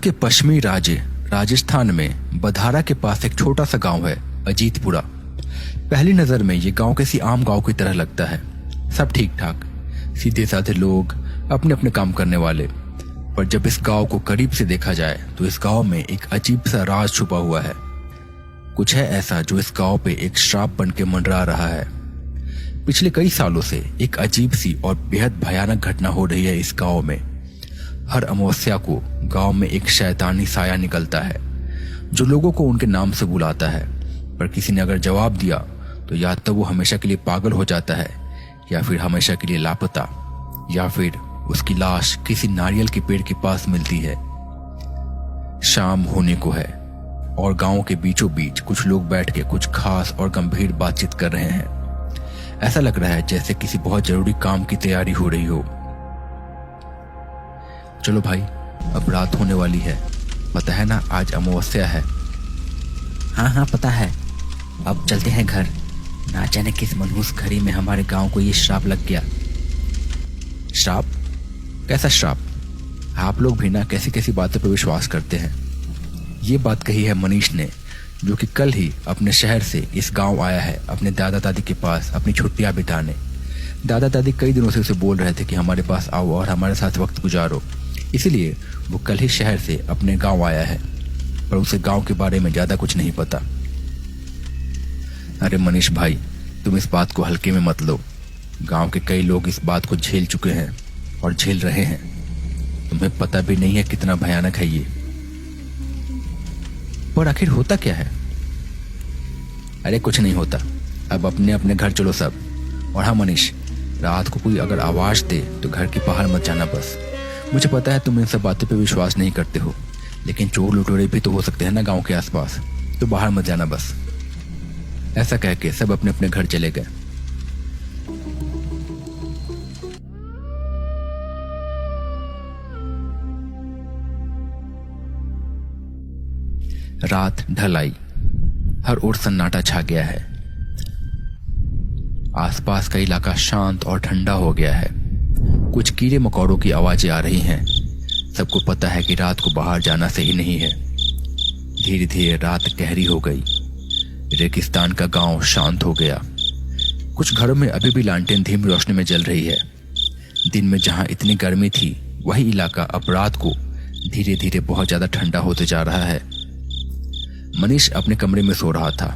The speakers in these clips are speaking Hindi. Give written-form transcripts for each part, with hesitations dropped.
के पश्चिमी राज्य राजस्थान में बधारा के पास एक छोटा सा गांव है, अजीतपुरा। पहली नजर में ये गांव किसी आम गांव की तरह लगता है। सब ठीक ठाक, सीधे साधे लोग, अपने अपने काम करने वाले। पर जब इस गांव को करीब से देखा जाए तो इस गांव में एक अजीब सा राज छुपा हुआ है। कुछ है ऐसा जो इस गांव पे एक श्राप बन के मंडरा रहा है। पिछले कई सालों से एक अजीब सी और बेहद भयानक घटना हो रही है इस गांव में। हर अमावस्या को गांव में एक शैतानी साया निकलता है जो लोगों को उनके नाम से बुलाता है। पर किसी ने अगर जवाब दिया तो या तो वो हमेशा के लिए पागल हो जाता है, या फिर हमेशा के लिए लापता, या फिर उसकी लाश किसी नारियल के पेड़ के पास मिलती है। शाम होने को है और गांव के बीचों बीच कुछ लोग बैठ के कुछ खास और गंभीर बातचीत कर रहे हैं। ऐसा लग रहा है जैसे किसी बहुत जरूरी काम की तैयारी हो रही हो। चलो भाई, अब रात होने वाली है। पता है ना आज अमावस्या है। हाँ पता है। अब चलते हैं घर। ना जाने किस मनहूस घड़ी में हमारे गांव को ये श्राप लग गया। श्राप? कैसा श्राप? आप लोग भी ना कैसी कैसी बातों पर विश्वास करते हैं। ये बात कही है मनीष ने, जो कि कल ही अपने शहर से इस गांव आया है अपने दादा दादी के पास अपनी छुट्टियां बिताने। दादा दादी कई दिनों से उसे बोल रहे थे कि हमारे पास आओ और हमारे साथ वक्त गुजारो, इसीलिए वो कल ही शहर से अपने गांव आया है। पर उसे गांव के बारे में ज्यादा कुछ नहीं पता। अरे मनीष भाई, तुम इस बात को हल्के में मत लो। गांव के कई लोग इस बात को झेल चुके हैं और झेल रहे हैं। तुम्हें पता भी नहीं है कितना भयानक है ये। पर आखिर होता क्या है? अरे कुछ नहीं होता। अब अपने अपने घर चलो सब। और हाँ मनीष, रात को कोई अगर आवाज दे तो घर के बाहर मत जाना बस। मुझे पता है तुम इन सब बातों पे विश्वास नहीं करते हो, लेकिन चोर लुटेरे भी तो हो सकते हैं ना गांव के आसपास, तो बाहर मत जाना बस। ऐसा कह के सब अपने अपने घर चले गए। रात ढल आई। हर ओर सन्नाटा छा गया है। आसपास का इलाका शांत और ठंडा हो गया है। कुछ कीड़े मकोड़ों की आवाजें आ रही हैं। सबको पता है कि रात को बाहर जाना सही नहीं है। धीरे धीरे रात गहरी हो गई। रेगिस्तान का गांव शांत हो गया। कुछ घरों में अभी भी लालटेन धीमी रोशनी में जल रही है। दिन में जहां इतनी गर्मी थी, वही इलाका अब रात को धीरे धीरे बहुत ज्यादा ठंडा होते जा रहा है। मनीष अपने कमरे में सो रहा था,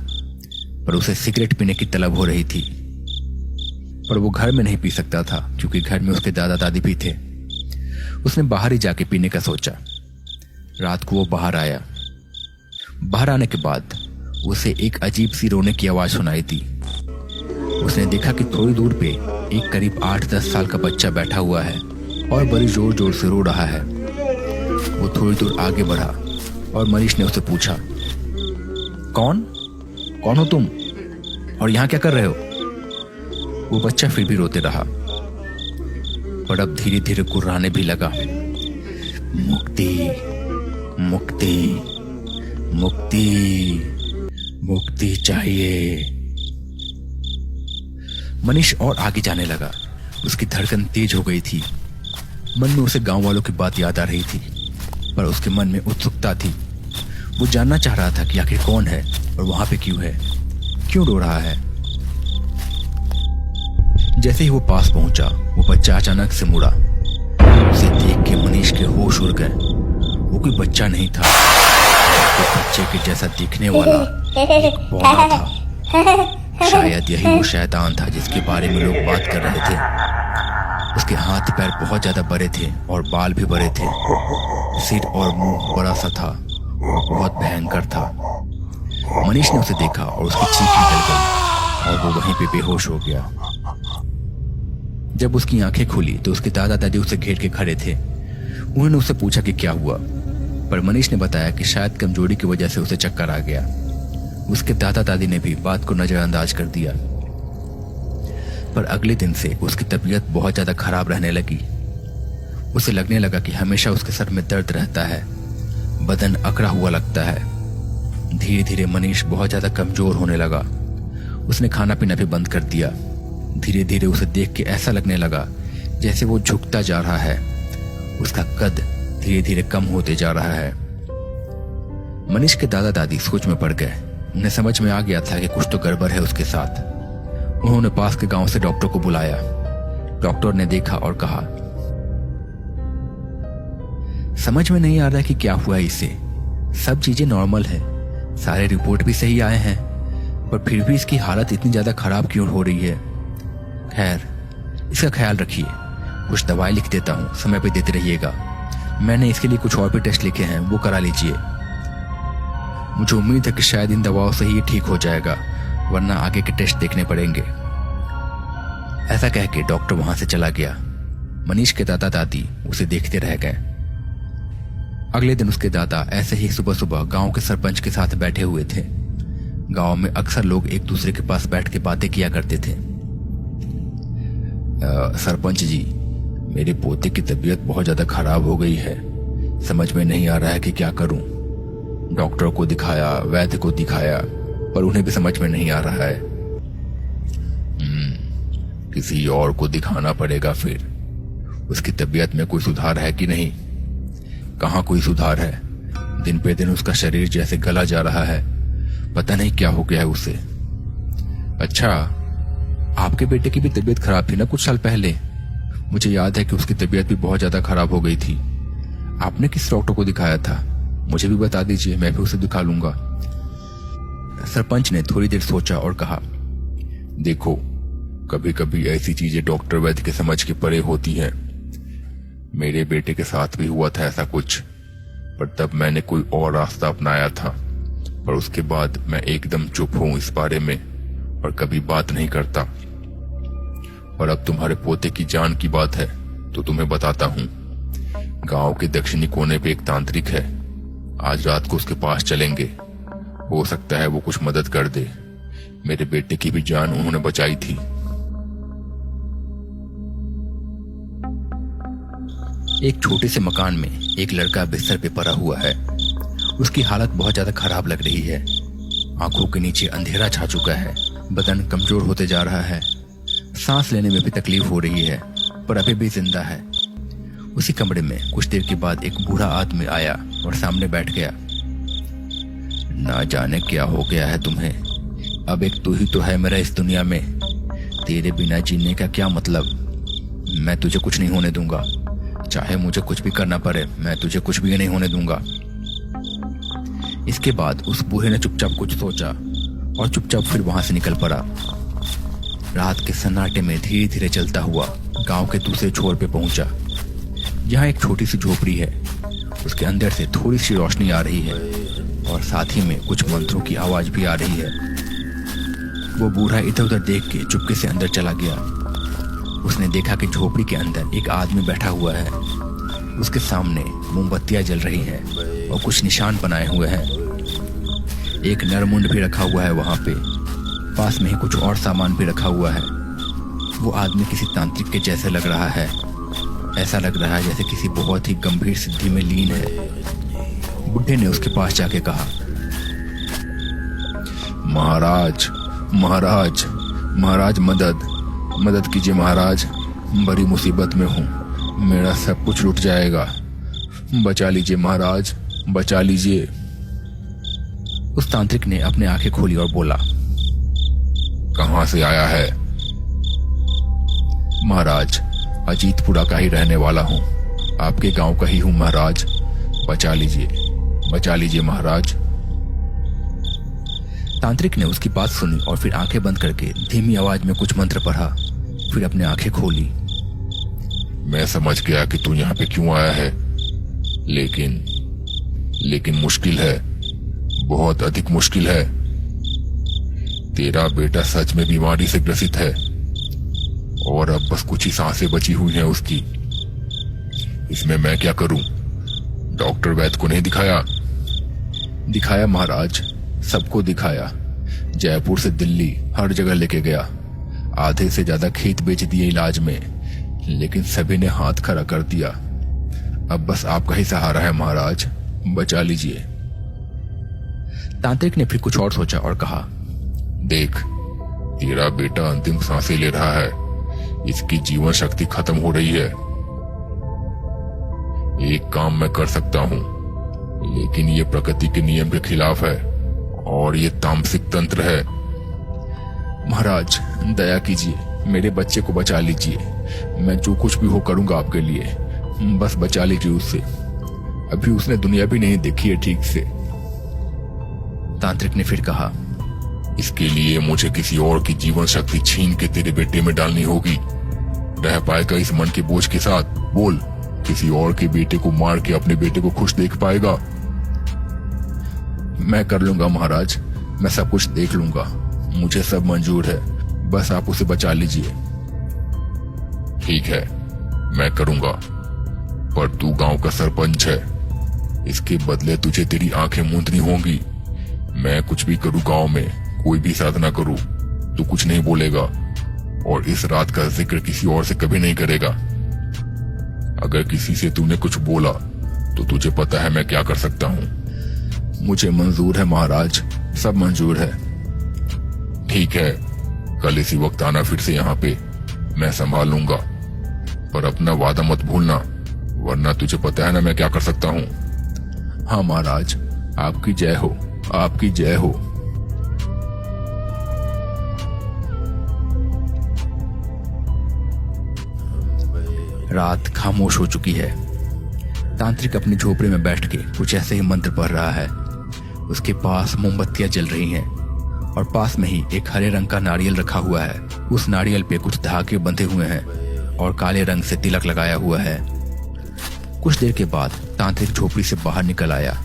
पर उसे सिगरेट पीने की तलब हो रही थी। पर वो घर में नहीं पी सकता था क्योंकि घर में उसके दादा दादी भी थे। उसने बाहर ही जाके पीने का सोचा। रात को वो बाहर आया। बाहर आने के बाद उसे एक अजीब सी रोने की आवाज सुनाई दी। उसने देखा कि थोड़ी दूर पे एक करीब 8-10 साल का बच्चा बैठा हुआ है और बड़ी जोर जोर से रो रहा है। वो थोड़ी दूर आगे बढ़ा और मनीष ने उसे पूछा, कौन हो तुम और यहाँ क्या कर रहे हो? वो बच्चा फिर भी रोते रहा, पर अब धीरे धीरे कुर्राने भी लगा, मुक्ति मुक्ति मुक्ति मुक्ति चाहिए। मनीष और आगे जाने लगा। उसकी धड़कन तेज हो गई थी। मन में उसे गांव वालों की बात याद आ रही थी, पर उसके मन में उत्सुकता थी। वो जानना चाह रहा था कि आखिर कौन है और वहां पे क्यों है, क्यों रो रहा है। जैसे ही वो पास पहुंचा, वो बच्चा अचानक से मुड़ा। उसे देख के मनीष के होश उड़ गए। वो कोई बच्चा नहीं था, तो बच्चे के जैसा दिखने वाला एक बौना था। शायद यही वो शैतान था जिसके बारे में लोग बात कर रहे थे। उसके हाथ पैर बहुत ज्यादा बड़े थे और बाल भी बड़े थे। सिर और मुंह बड़ा सा था और बहुत भयंकर था। मनीष ने उसे देखा और उसकी चीख निकल गई और वो वहीं पे बेहोश हो गया। जब उसकी आंखें खुली तो उसके दादा दादी उसे घेर के खड़े थे। उन्होंने उससे पूछा कि क्या हुआ, पर मनीष ने बताया कि शायद कमजोरी की वजह से उसे चक्कर आ गया। उसके दादा दादी ने भी बात को नजरअंदाज कर दिया। पर अगले दिन से उसकी तबीयत बहुत ज्यादा खराब रहने लगी। उसे लगने लगा कि हमेशा उसके सर में दर्द रहता है, बदन अकड़ा हुआ लगता है। धीरे धीरे मनीष बहुत ज्यादा कमजोर होने लगा। उसने खाना पीना भी बंद कर दिया। धीरे धीरे उसे देख के ऐसा लगने लगा जैसे वो झुकता जा रहा है। उसका कद धीरे धीरे कम होते जा रहा है। मनीष के दादा दादी सोच में पड़ गए। उन्हें समझ में आ गया था कि कुछ तो गड़बड़ है उसके साथ। उन्होंने पास के गांव से डॉक्टर को बुलाया। डॉक्टर ने देखा और कहा, समझ में नहीं आ रहा कि क्या हुआ इसे। सब चीजें नॉर्मल है, सारे रिपोर्ट भी सही आए हैं, पर फिर भी इसकी हालत इतनी ज्यादा खराब क्यों हो रही है। खैर, इसका ख्याल रखिए। कुछ दवाई लिख देता हूँ, समय पे देते रहिएगा। मैंने इसके लिए कुछ और भी टेस्ट लिखे हैं, वो करा लीजिए। मुझे उम्मीद है कि शायद इन दवाओं से ही ये ठीक हो जाएगा, वरना आगे के टेस्ट देखने पड़ेंगे। ऐसा कह के डॉक्टर वहां से चला गया। मनीष के दादा दादी उसे देखते रह गए। अगले दिन उसके दादा ऐसे ही सुबह सुबह गांव के सरपंच के साथ बैठे हुए थे। गांव में अक्सर लोग एक दूसरे के पास बैठ के बातें किया करते थे। सरपंच जी, मेरे पोते की तबीयत बहुत ज्यादा खराब हो गई है। समझ में नहीं आ रहा है कि क्या करूं। डॉक्टर को दिखाया, वैद्य को दिखाया, पर उन्हें भी समझ में नहीं आ रहा है। किसी और को दिखाना पड़ेगा फिर। उसकी तबीयत में कोई सुधार है कि नहीं? कहाँ कोई सुधार है? दिन पे दिन उसका शरीर जैसे गला जा रहा है। पता नहीं क्या हो गया है उसे। अच्छा, आपके बेटे की भी तबीयत खराब थी ना कुछ साल पहले? मुझे याद है कि उसकी तबीयत भी बहुत ज्यादा खराब हो गई थी। आपने किस डॉक्टर को दिखाया था? मुझे भी बता दीजिए, मैं भी उसे दिखा लूंगा। सरपंच ने थोड़ी देर सोचा और कहा, देखो, कभी कभी ऐसी चीजें डॉक्टर वैद्य के समझ के परे होती हैं। मेरे बेटे के साथ भी हुआ था ऐसा कुछ, पर तब मैंने कोई और रास्ता अपनाया था। पर उसके बाद मैं एकदम चुप हूं इस बारे में और कभी बात नहीं करता। और अब तुम्हारे पोते की जान की बात है तो तुम्हें बताता हूं। गांव के दक्षिणी कोने पे एक तांत्रिक है। आज रात को उसके पास चलेंगे। हो सकता है वो कुछ मदद कर दे। मेरे बेटे की भी जान उन्होंने बचाई थी। एक छोटे से मकान में एक लड़का बिस्तर पे पड़ा हुआ है। उसकी हालत बहुत ज्यादा खराब लग रही है। आंखों के नीचे अंधेरा छा चुका है, बदन कमजोर होते जा रहा है, सांस लेने में भी तकलीफ हो रही है, पर अभी भी जिंदा है। उसी कमरे में कुछ देर के बाद एक बूढ़ा आदमी आया और सामने बैठ गया। ना जाने क्या हो गया है तुम्हें। अब एक तू ही तो है मेरा इस दुनिया में। तेरे बिना जीने का क्या मतलब। मैं तुझे कुछ नहीं होने दूंगा। चाहे मुझे कुछ भी करना पड़े, मैं तुझे कुछ भी नहीं होने दूंगा। इसके बाद उस बूढ़े ने चुपचाप कुछ सोचा और चुपचाप फिर वहां से निकल पड़ा। रात के सन्नाटे में धीरे धीरे चलता हुआ गांव के दूसरे छोर पे पहुंचा। यहाँ एक छोटी सी झोपड़ी है। उसके अंदर से थोड़ी सी रोशनी आ रही है और साथ ही में कुछ मंत्रों की आवाज भी आ रही है। वो बूढ़ा इधर उधर देख के चुपके से अंदर चला गया। उसने देखा कि झोपड़ी के अंदर एक आदमी बैठा हुआ है। उसके सामने मोमबत्तियां जल रही हैं और कुछ निशान बनाए हुए हैं। एक नरमुंड भी रखा हुआ है वहां पे। पास में ही कुछ और सामान भी रखा हुआ है। वो आदमी किसी तांत्रिक के जैसे लग रहा है। ऐसा लग रहा है जैसे किसी बहुत ही गंभीर सिद्धि में लीन है। बुढ़े ने उसके पास जाके कहा, महाराज महाराज महाराज, मदद कीजिए महाराज। बड़ी मुसीबत में हूँ, मेरा सब कुछ लुट जाएगा। बचा लीजिए महाराज, बचा लीजिए। उस तांत्रिक ने अपने आंखें खोली और बोला, कहां से आया है? महाराज, अजीतपुरा का ही रहने वाला हूँ। आपके गांव का ही हूँ महाराज। बचा लीजिए महाराज। तांत्रिक ने उसकी बात सुनी और फिर आंखें बंद करके धीमी आवाज में कुछ मंत्र पढ़ा। फिर अपने आंखें खोली। मैं समझ गया कि तू यहाँ पे क्यों आया है, लेकिन मुश्किल है, बहुत अधिक मुश्किल है। तेरा बेटा सच में बीमारी से ग्रसित है और अब बस कुछ ही सांसें बची हुई हैं उसकी। इसमें मैं क्या करूं? डॉक्टर वैद्य को नहीं दिखाया? दिखाया महाराज, सबको दिखाया। जयपुर से दिल्ली हर जगह लेके गया। आधे से ज्यादा खेत बेच दिए इलाज में, लेकिन सभी ने हाथ खड़ा कर दिया। अब बस आपका ही सहारा है महाराज, बचा लीजिए। तांत्रिक ने फिर कुछ और सोचा और कहा, देख, तेरा बेटा अंतिम सांसें ले रहा है। इसकी जीवन शक्ति खत्म हो रही है। एक काम मैं कर सकता हूँ, लेकिन ये प्रकृति के नियम के खिलाफ है और ये तामसिक तंत्र है। महाराज दया कीजिए, मेरे बच्चे को बचा लीजिए। मैं जो कुछ भी हो करूंगा आपके लिए, बस बचा लीजिए उससे। अभी उसने दुनिया भी नहीं देखी है ठीक से। तांत्रिक ने फिर कहा, इसके लिए मुझे किसी और की जीवन शक्ति छीन के तेरे बेटे में डालनी होगी। रह पाएगा इस मन के बोझ के साथ? बोल, किसी और के बेटे को मार के अपने बेटे को खुश देख पाएगा? मैं कर लूंगा महाराज, मैं सब कुछ देख लूंगा, मुझे सब मंजूर है, बस आप उसे बचा लीजिए। ठीक है, मैं करूंगा, पर तू गांव का सरपंच है, इसके बदले तुझे तेरी आंखें मूंदनी होंगी। मैं कुछ भी करूं गांव में, कोई भी साधना करूं, तू कुछ नहीं बोलेगा और इस रात का जिक्र किसी और से कभी नहीं करेगा। अगर किसी से तूने कुछ बोला तो तुझे पता है मैं क्या कर सकता हूं। मुझे मंजूर है महाराज, सब मंजूर है। ठीक है, कल इसी वक्त आना फिर से यहाँ पे, मैं संभाल लूंगा, पर अपना वादा मत भूलना, वरना तुझे पता है ना मैं क्या कर सकता हूँ। हाँ महाराज, आपकी जय हो, आपकी जय हो। रात खामोश हो चुकी है। तांत्रिक अपनी झोपड़ी में बैठ के कुछ ऐसे ही मंत्र पढ़ रहा है। उसके पास मोमबत्तियां जल रही हैं और पास में ही एक हरे रंग का नारियल रखा हुआ है। उस नारियल पे कुछ धागे बंधे हुए हैं और काले रंग से तिलक लगाया हुआ है। कुछ देर के बाद तांत्रिक झोपड़ी से बाहर निकल आया,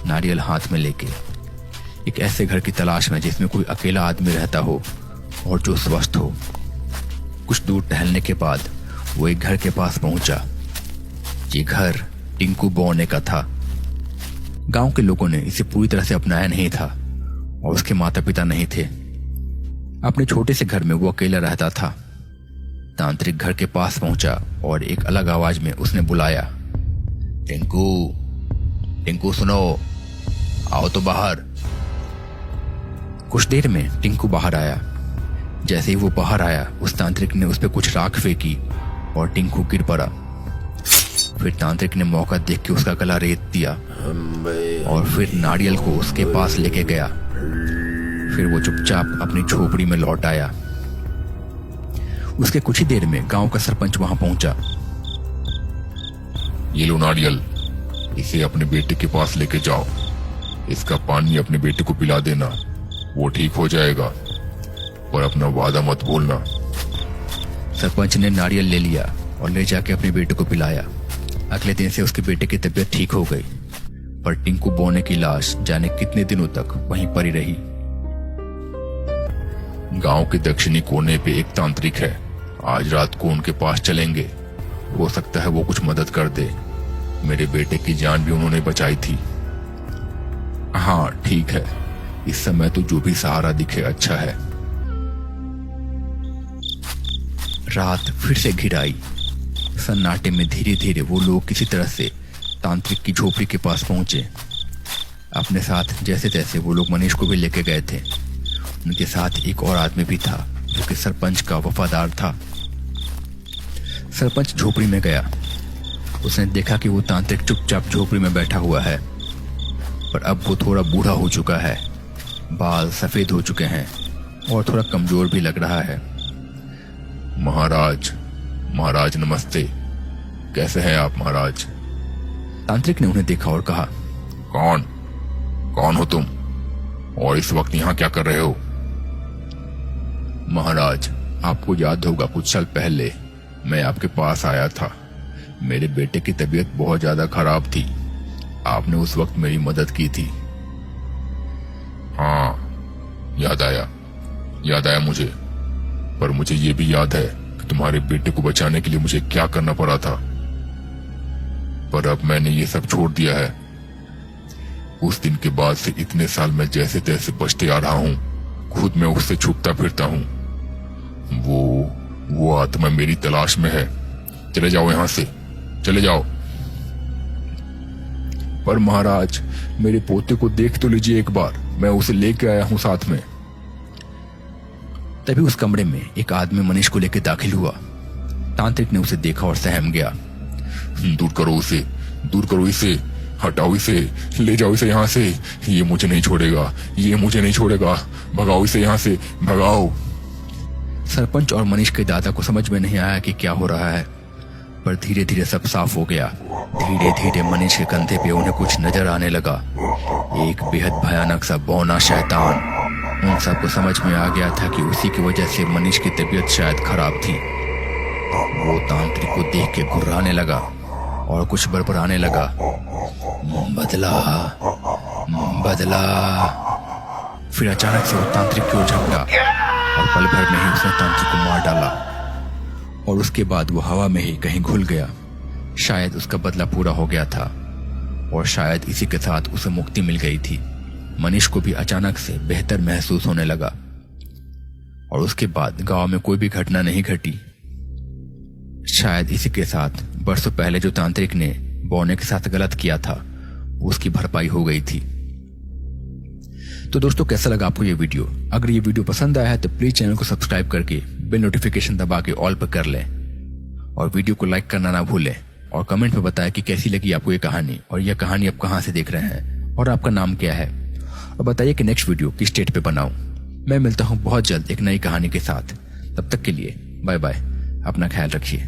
नारियल हाथ में लेके, एक ऐसे घर की तलाश में जिसमें कोई अकेला आदमी रहता हो और जो स्वस्थ हो। कुछ दूर टहलने के बाद वो एक घर के पास पहुंचा। ये घर टिंकू बौने का था। गांव के लोगों ने इसे पूरी तरह से अपनाया नहीं था और उसके माता पिता नहीं थे। अपने छोटे से घर में वो अकेला रहता था। तांत्रिक घर के पास पहुंचा और एक अलग आवाज में उसने बुलाया, टिंकू, टिंकू सुनो, आओ तो बाहर। कुछ देर में टिंकू बाहर आया। जैसे ही वो बाहर आया, उस तांत्रिक ने उस पर कुछ राख फेंकी और टिंकू गिर पड़ा। फिर तांत्रिक ने मौका देख के उसका गला रेत दिया और फिर नारियल को उसके पास लेके गया। फिर वो चुपचाप अपनी झोपड़ी में लौट आया। उसके कुछ ही देर में गांव का सरपंच वहां पहुंचा। ये लो नारियल, इसे अपने बेटे के पास लेके जाओ, इसका पानी अपने बेटे को पिला देना, वो ठीक हो जाएगा, पर अपना वादा मत भूलना। सरपंच ने नारियल ले लिया और ले जाके अपने बेटे को पिलाया। अगले दिन से उसके बेटे की तबीयत ठीक हो गई, पर टिंकू बौने की लाश जाने कितने दिनों तक वहीं पड़ी रही। गांव के दक्षिणी कोने पे एक तांत्रिक है, आज रात को उनके पास चलेंगे, हो सकता है वो कुछ मदद कर दे। मेरे बेटे की जान भी उन्होंने बचाई थी। हाँ ठीक है, इस समय तो जो भी सहारा दिखे अच्छा है। रात फिर से घिर आई। सन्नाटे में धीरे धीरे वो लोग किसी तरह से तांत्रिक की झोपड़ी के पास पहुंचे। अपने साथ जैसे तैसे वो लोग मनीष को भी लेके गए थे। उनके साथ एक और आदमी भी था जो कि सरपंच का वफादार था। सरपंच झोपड़ी में गया। उसने देखा कि वो तांत्रिक चुपचाप झोपड़ी में बैठा हुआ है, पर अब वो थोड़ा बूढ़ा हो चुका है, बाल सफेद हो चुके हैं और थोड़ा कमजोर भी लग रहा है। महाराज, महाराज नमस्ते, कैसे हैं आप महाराज? तांत्रिक ने उन्हें देखा और कहा, कौन कौन हो तुम और इस वक्त यहाँ क्या कर रहे हो? महाराज, आपको याद होगा कुछ साल पहले मैं आपके पास आया था। मेरे बेटे की तबीयत बहुत ज्यादा खराब थी, आपने उस वक्त मेरी मदद की थी। हाँ, याद आया मुझे, पर मुझे ये भी याद है कि तुम्हारे बेटे को बचाने के लिए मुझे क्या करना पड़ा था, पर अब मैंने ये सब छोड़ दिया है। उस दिन के बाद से इतने साल मैं जैसे तैसे बचते आ रहा हूँ, खुद मैं उससे छुपता फिरता हूँ। वो आत्मा मेरी तलाश में है। चले जाओ यहाँ से, चले जाओ। पर महाराज, मेरे पोते को देख तो लीजिए एक बार, मैं उसे लेके आया हूँ साथ में। तभी उस कमरे में एक आदमी मनीष को लेकर दाखिल हुआ। तांत्रिक ने उसे देखा और सहम गया। दूर करो उसे, दूर करो इसे, हटाओ इसे, ले जाओ इसे यहाँ से। ये मुझे नहीं छोड़ेगा, ये मुझे नहीं छोड़ेगा। भगाओ इसे यहाँ से, भगाओ। सरपंच और मनीष के दादा को समझ में नहीं आया कि क्या हो रहा है, पर धीरे धीरे सब साफ हो गया। धीरे धीरे मनीष के कंधे पे उन्हें कुछ नजर आने लगा, एक बेहद भयानक सा बौना शैतान। उन सबको समझ में आ गया था कि उसी की वजह से मनीष की तबीयत शायद खराब थी। वो तांत्रिक को देख के घुर्राने लगा और कुछ बड़बड़ाने लगा, बदला बदला। फिर अचानक से वो तांत्रिक की ओर झपटा और पल भर में ही उसने तांत्रिक को मार डाला और उसके बाद वो हवा में ही कहीं घुल गया। शायद उसका बदला पूरा हो गया था और शायद इसी के साथ उसे मुक्ति मिल गई थी। मनीष को भी अचानक से बेहतर महसूस होने लगा और उसके बाद गांव में कोई भी घटना नहीं घटी। शायद इसी के साथ बरसों पहले जो तांत्रिक ने बौने के साथ गलत किया था उसकी भरपाई हो गई थी। तो दोस्तों, कैसा लगा आपको ये वीडियो? अगर ये वीडियो पसंद आया है तो प्लीज चैनल को सब्सक्राइब करके बेल नोटिफिकेशन दबा के ऑल पर कर लें और वीडियो को लाइक करना ना भूलें और कमेंट में बताएं कि कैसी लगी आपको ये कहानी और यह कहानी आप कहां से देख रहे हैं और आपका नाम क्या है, और बताइए कि नेक्स्ट वीडियो किस स्टेट पे बनाऊं। मैं मिलता हूं बहुत जल्द एक नई कहानी के साथ। तब तक के लिए बाय बाय, अपना ख्याल रखिए।